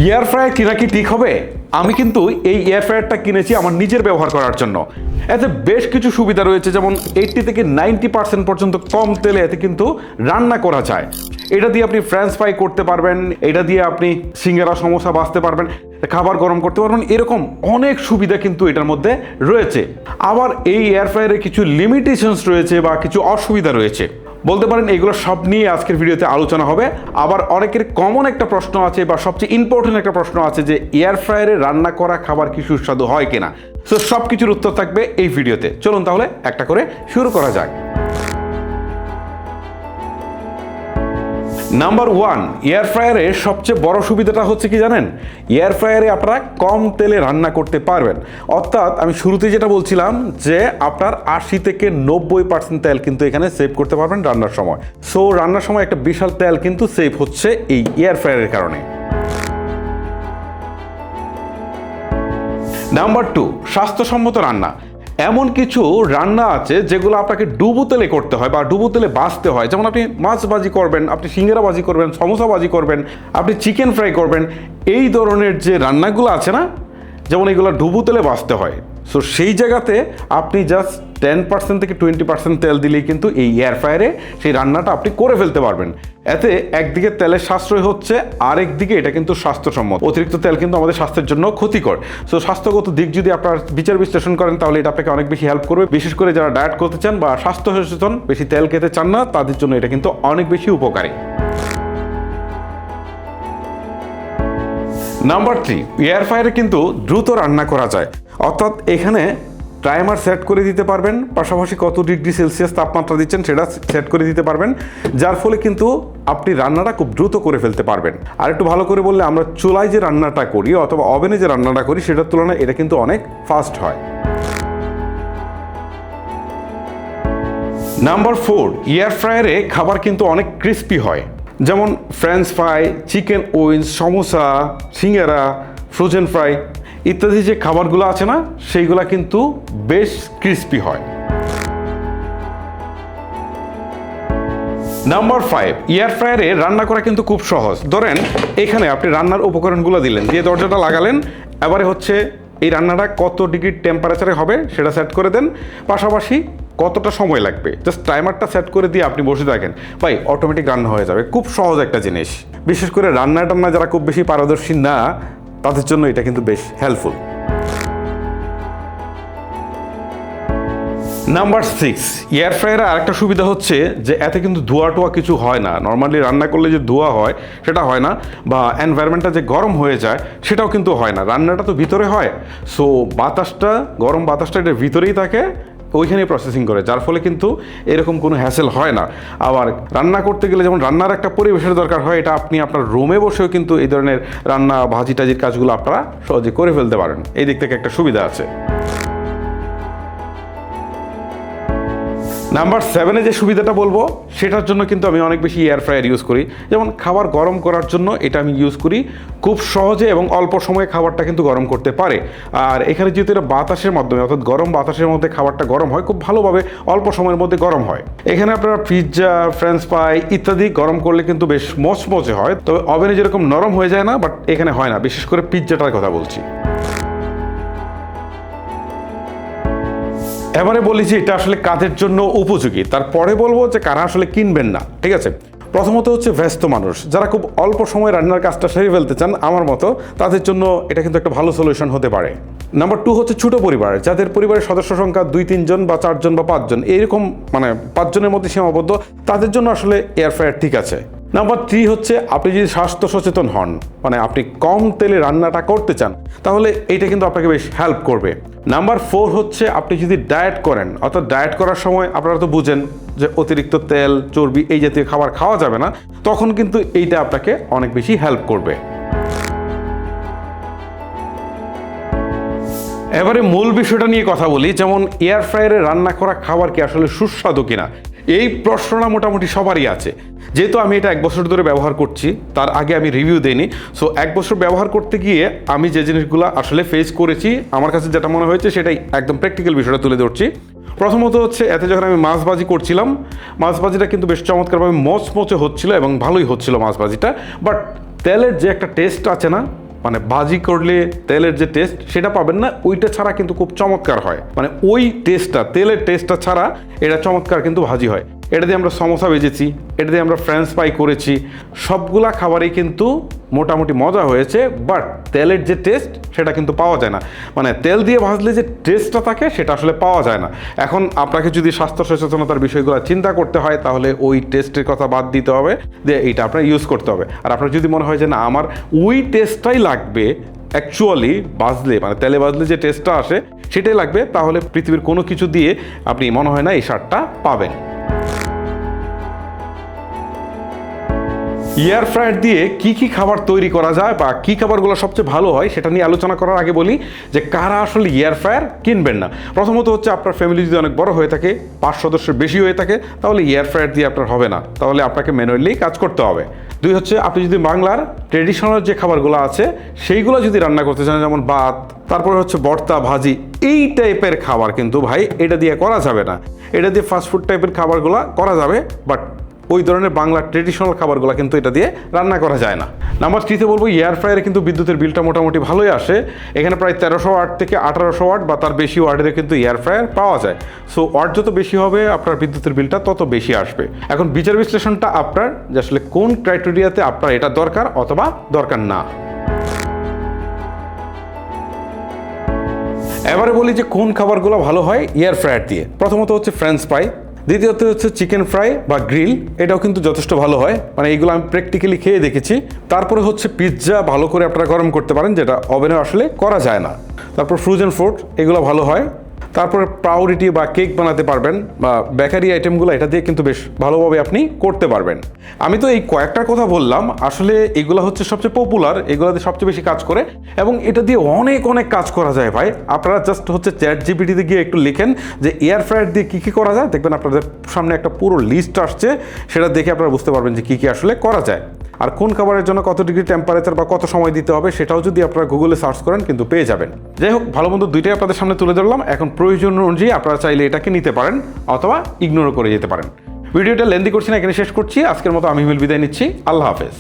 Air fryer কিনা কি ঠিক হবে? আমি কিন্তু এই এয়ার ফ্রায়ারটা কিনেছি আমার নিজের ব্যবহার করার জন্য। এতে বেশ কিছু সুবিধা রয়েছে, যেমন 80 থেকে 90% পর্যন্ত কম তেলে এতে কিন্তু রান্না করা যায়। এটা দিয়ে আপনি ফ্রেঞ্চ ফ্রাই করতে পারবেন, এটা দিয়ে আপনি সিঙ্গারা সমোসা ভাজতে পারবেন, খাবার গরম করতে পারবেন, এরকম অনেক সুবিধা কিন্তু এটার মধ্যে রয়েছে। আবার এই এয়ার ফ্রায়ারে কিছু লিমিটেশনস রয়েছে বা কিছু অসুবিধা রয়েছে। বলতে পারেন এগুলো সব নিয়ে আজকের ভিডিওতে আলোচনা হবে। আবার অনেকের কমন একটা প্রশ্ন আছে বা সবচেয়ে ইম্পর্টেন্ট একটা প্রশ্ন আছে যে এয়ার ফ্রায়ারে রান্না করা খাবার কি সুস্বাদু হয় কিনা। সো সব কিছুর উত্তর থাকবে এই ভিডিওতে। চলুন তাহলে একটা করে শুরু করা যাক। নাম্বার 1, এয়ার ফ্রায়ারের সবচেয়ে বড় সুবিধাটা হচ্ছে কি জানেন? এয়ার ফ্রায়ারে আপনারা কম তেলে রান্না করতে পারবেন। অর্থাৎ আমি শুরুতে যেটা বলছিলাম যে আপনার 80 থেকে 90% তেল কিন্তু এখানে সেভ করতে পারবেন রান্নার সময়। সো রান্নার সময় একটা বিশাল তেল কিন্তু সেভ হচ্ছে এই এয়ার ফ্রায়ারের কারণে। নাম্বার 2, স্বাস্থ্যসম্মত রান্না। এমন কিছু রান্না আছে যেগুলো আপনাকে ডুবো তেলে করতে হয় বা ডুবো তেলে ভাজতে হয়। যেমন আপনি মাছ ভাজি করবেন, আপনি সিঙ্গারা ভাজি করবেন, সমোসা ভাজি করবেন, আপনি চিকেন ফ্রাই করবেন, এই ধরনের যে রান্নাগুলো আছে না, যেমন এগুলো ডুবো তেলে ভাজতে হয়। সো সেই জায়গাতে আপনি জাস্ট 10% থেকে 20% তেল দিলেই কিন্তু এই এয়ার ফ্রায়ারে সেই রান্নাটা আপনি করে ফেলতে পারবেন। এতে একদিকে তেলের সাশ্রয় হচ্ছে, আরেকদিকে এটা কিন্তু স্বাস্থ্যসম্মত। অতিরিক্ত তেল কিন্তু আমাদের স্বাস্থ্যের জন্য ক্ষতিকর। সো স্বাস্থ্যগত দিক যদি আপনার বিচার বিশ্লেষণ করেন তাহলে এটা আপনাকে অনেক বেশি হেল্প করবে। বিশেষ করে যারা ডায়েট করতে চান বা স্বাস্থ্য সচেতন, বেশি তেল খেতে চান না, তাদের জন্য এটা কিন্তু অনেক বেশি উপকারী। নাম্বার 3, এয়ার ফ্রায়ারে কিন্তু দ্রুত রান্না করা যায়। অর্থাৎ এখানে টাইমার সেট করে দিতে পারবেন, পাশাপাশি কত ডিগ্রি সেলসিয়াস তাপমাত্রা দিচ্ছেন সেটা সেট করে দিতে পারবেন, যার ফলে কিন্তু আপনি রান্নাটা খুব দ্রুত করে ফেলতে পারবেন। আর একটু ভালো করে বললে, আমরা চুলায় যে রান্নাটা করি অথবা ওভেনে যে রান্নাটা করি সেটার তুলনায় এটা কিন্তু অনেক ফাস্ট হয়। নাম্বার 4, এয়ার ফ্রায়ারে খাবার কিন্তু অনেক ক্রিস্পি হয়। যেমন French fry, chicken wings, samosa, singara, frozen fry ইত্যাদি যে খাবারগুলো আছে না, সেইগুলো কিন্তু বেশ ক্রিস্পি হয়। নাম্বার 5, এয়ার ফ্রায়ারে রান্না করা কিন্তু খুব সহজ। ধরেন এখানে আপনি রান্নার উপকরণগুলো দিলেন, দিয়ে দরজাটা লাগালেন, এবারে হচ্ছে এই রান্নাটা কত ডিগ্রি টেম্পারেচারে হবে সেটা সেট করে দেন, পাশাপাশি কতটা সময় লাগবে জাস্ট টাইমারটা সেট করে দিয়ে আপনি বসে থাকেন, ভাই অটোমেটিক রান্না হয়ে যাবে। খুব সহজ একটা জিনিস। বিশেষ করে রান্না টান্না যারা খুব বেশি পারদর্শী না, তাদের জন্য এটা কিন্তু বেশ হেল্পফুল। নাম্বার 6, এয়ার ফ্রায়ারে আরেকটা সুবিধা হচ্ছে যে এতে কিন্তু ধোয়া টোয়া কিছু হয় না। নর্মালি রান্না করলে যে ধোয়া হয় সেটা হয় না, বা এনভায়রনমেন্টটা যে গরম হয়ে যায় সেটাও কিন্তু হয় না। রান্নাটা তো ভিতরে হয়, সো বাতাসটা, গরম বাতাসটা এটার ভিতরেই থাকে, ওইখানেই প্রসেসিং করে, যার ফলে কিন্তু এরকম কোনো হ্যাসেল হয় না। আবার রান্না করতে গেলে যেমন রান্নার একটা পরিবেশের দরকার হয়, এটা আপনি আপনার রুমে বসেও কিন্তু এই ধরনের রান্না ভাজি টাজির কাজগুলো আপনারা সহজে করে ফেলতে পারেন। এই দিক থেকে একটা সুবিধা আছে। নাম্বার 7 যে সুবিধাটা বলবো সেটার জন্য কিন্তু আমি অনেক বেশি এয়ার ফ্রায়ার ইউজ করি। যেমন খাবার গরম করার জন্য এটা আমি ইউজ করি, খুব সহজে এবং অল্প সময়ে খাবারটা কিন্তু গরম করতে পারে। আর এখানে যেহেতু এটা বাতাসের মাধ্যমে, অর্থাৎ গরম বাতাসের মধ্যে খাবারটা গরম হয়, খুব ভালোভাবে অল্প সময়ের মধ্যে গরম হয়। এখানে আপনারা পিৎজা, ফ্রেঞ্চ ফ্রাই ইত্যাদি গরম করলে কিন্তু বেশ মচমচে হয়, তবে ওভেনে যেরকম নরম হয়ে যায় না, বাট এখানে হয় না। বিশেষ করে পিৎজাটার কথা বলছি। এবারে বলি যে এটা আসলে কাদের জন্য উপযোগী, তারপরে বলবো যে কারা আসলে কিনবেন না। ঠিক আছে, প্রথমত হচ্ছে ব্যস্ত মানুষ যারা খুব অল্প সময় রান্নার কাজটা সেরে ফেলতে চান, আমার মতো, তাদের জন্য এটা কিন্তু একটা ভালো সলিউশন হতে পারে। নাম্বার 2 হচ্ছে ছোট পরিবার, যাদের পরিবারের সদস্য সংখ্যা 2-3 জন বা 4 জন বা 5 জন, এইরকম মানে 5 জনের মধ্যে সীমাবদ্ধ, তাদের জন্য আসলে এয়ার ফ্রায়ার ঠিক আছে। নাম্বার 3 হচ্ছে আপনি যদি স্বাস্থ্য সচেতন হন, মানে আপনি কম তেলে রান্নাটা করতে চান, তাহলে এইটা কিন্তু আপনাকে বেশ হেল্প করবে। নাম্বার 4 হচ্ছে আপনি যদি ডায়েট করেন, অর্থাৎ ডায়েট করার সময় আপনারা তো বুঝেন যে অতিরিক্ত তেল, চর্বি এই জাতীয় খাবার খাওয়া যাবে না, তখন কিন্তু এইটা আপনাকে অনেক বেশি হেল্প করবে। এবারে মূল বিষয়টা নিয়ে কথা বলি, যেমন এয়ার ফ্রায়ারে রান্না করা খাবার কি আসলে সুস্বাদু কিনা, এই প্রশ্নটা মোটামুটি সবারই আছে। যেহেতু আমি এটা 1 বছর ধরে ব্যবহার করছি, তার আগে আমি রিভিউ দিইনি। সো 1 বছর ব্যবহার করতে গিয়ে আমি যে জিনিসগুলো আসলে ফেস করেছি, আমার কাছে যেটা মনে হয়েছে সেটাই একদম প্র্যাকটিক্যাল বিষয়টা তুলে ধরছি। প্রথমত হচ্ছে এতে যখন আমি মাছ ভাজি করছিলাম, মাছ ভাজিটা কিন্তু বেশ চমৎকারভাবে মচমচে হচ্ছিল এবং ভালোই হচ্ছিল মাছ ভাজিটা, বাট তেলের যে একটা টেস্ট আছে না, মানে ভাজি করলে তেলের যে টেস্ট সেটা পাবেন না, ওইটা ছাড়া কিন্তু খুব চমৎকার হয়। মানে ওই টেস্টটা, তেলের টেস্টটা ছাড়া এটা চমৎকার কিন্তু ভাজি হয়। এটা দিয়ে আমরা সমোসা ভেজেছি, এটা দিয়ে আমরা ফ্রেঞ্চ ফ্রাই করেছি, সবগুলা খাবারই কিন্তু মোটামুটি মজা হয়েছে, বাট তেলের যে টেস্ট সেটা কিন্তু পাওয়া যায় না। মানে তেল দিয়ে ভাজলে যে টেস্টটা থাকে সেটা আসলে পাওয়া যায় না। এখন আপনাকে যদি স্বাস্থ্য সচেতনতার বিষয়গুলো চিন্তা করতে হয় তাহলে ওই টেস্টের কথা বাদ দিতে হবে, দিয়ে এইটা আপনার ইউজ করতে হবে। আর আপনার যদি মনে হয় যে না আমার ওই টেস্টটাই লাগবে, অ্যাকচুয়ালি বাজলে মানে তেলে বাজলে যে টেস্টটা আসে সেটাই লাগবে, তাহলে পৃথিবীর কোনো কিছু দিয়ে আপনি মনে হয় না এই স্বাদটা পাবেন। এয়ার ফ্রায়ার দিয়ে কি কি খাবার তৈরি করা যায় বা কি খাবারগুলো সবচেয়ে ভালো হয় সেটা নিয়ে আলোচনা করার আগে বলি যে কারা আসলে এয়ার ফ্রায়ার কিনবেন না। প্রথমত হচ্ছে আপনার ফ্যামিলি যদি অনেক বড় হয়ে থাকে, 5 সদস্যের বেশি হয়ে থাকে, তাহলে এয়ার ফ্রায়ার দিয়ে আপনার হবে না, তাহলে আপনাকে ম্যানুয়ালি কাজ করতে হবে। 2 হচ্ছে আপনি যদি বাংলার ট্রেডিশনাল যে খাবারগুলো আছে সেইগুলো যদি রান্না করতে চান, যেমন ভাত, তারপরে হচ্ছে ভর্তা, ভাজি, এই টাইপের খাবার কিন্তু ভাই এটা দিয়ে করা যাবে না। এটা দিয়ে ফাস্টফুড টাইপের খাবারগুলো করা যাবে, বাট ওই ধরনের বাংলা ট্রেডিশনাল খাবারগুলো কিন্তু এটা দিয়ে রান্না করা যায় না। নাম্বার 3-তে বলবো এয়ার ফ্রায়ারে কিন্তু বিদ্যুতের বিলটা মোটামুটি ভালোই আসে। এখানে প্রায় 1300 ওয়াট থেকে 1800 ওয়াট বা তার বেশি ওয়াটের কিন্তু এয়ার ফ্রায়ার পাওয়া যায়। সো ওয়াট যত বেশি হবে আপনার বিদ্যুতের বিলটা তত বেশি আসবে। এখন বিচার বিশ্লেষণটা আপনার, যে আসলে কোন ক্রাইটেরিয়াতে আপনার এটা দরকার অথবা দরকার না। এবারে বলি যে কোন খাবারগুলো ভালো হয় এয়ার ফ্রায়ার দিয়ে। প্রথমত হচ্ছে ফ্রেঞ্চ ফ্রাই, দ্বিতীয়ত হচ্ছে চিকেন ফ্রাই বা গ্রিল, এটাও কিন্তু যথেষ্ট ভালো হয়, মানে এইগুলো আমি প্র্যাকটিক্যালি খেয়ে দেখেছি। তারপরে হচ্ছে পিৎজা ভালো করে আপনারা গরম করতে পারেন, যেটা ওভেনে আসলে করা যায় না। তারপর ফ্রোজেন ফুড, এগুলো ভালো হয়। তারপরে পাউরুটি বা কেক বানাতে পারবেন, বা বেকারি আইটেমগুলো এটা দিয়ে কিন্তু বেশ ভালোভাবে আপনি করতে পারবেন। আমি তো এই কয়েকটার কথা বললাম, আসলে এগুলো হচ্ছে সবচেয়ে পপুলার, এগুলোতে সবচেয়ে বেশি কাজ করে এবং এটা দিয়ে অনেক অনেক কাজ করা যায় ভাই। আপনারা জাস্ট হচ্ছে ChatGPT-তে গিয়ে একটু লিখেন যে এয়ার ফ্রায়ার দিয়ে কী কী করা যায়, দেখবেন আপনাদের সামনে একটা পুরো লিস্ট আসছে, সেটা দেখে আপনারা বুঝতে পারবেন যে কী কী আসলে করা যায়। আর কোন খাবারের জন্য কত ডিগ্রি টেম্পারেচার বা কত সময় দিতে হবে সেটাও যদি আপনারা গুগলে সার্চ করেন কিন্তু পেয়ে যাবেন। যাই হোক, ভালো মন্দ দুইটাই আপনাদের সামনে তুলে ধরলাম। এখন প্রয়োজন অনুযায়ী আপনারা চাইলে এটাকে নিতে পারেন অথবা ইগনোরও করে যেতে পারেন। ভিডিওটা লেন্দি করছি না, এখানে শেষ করছি। আজকের মতো আমি বিদায় নিচ্ছি। আল্লাহ হাফেজ।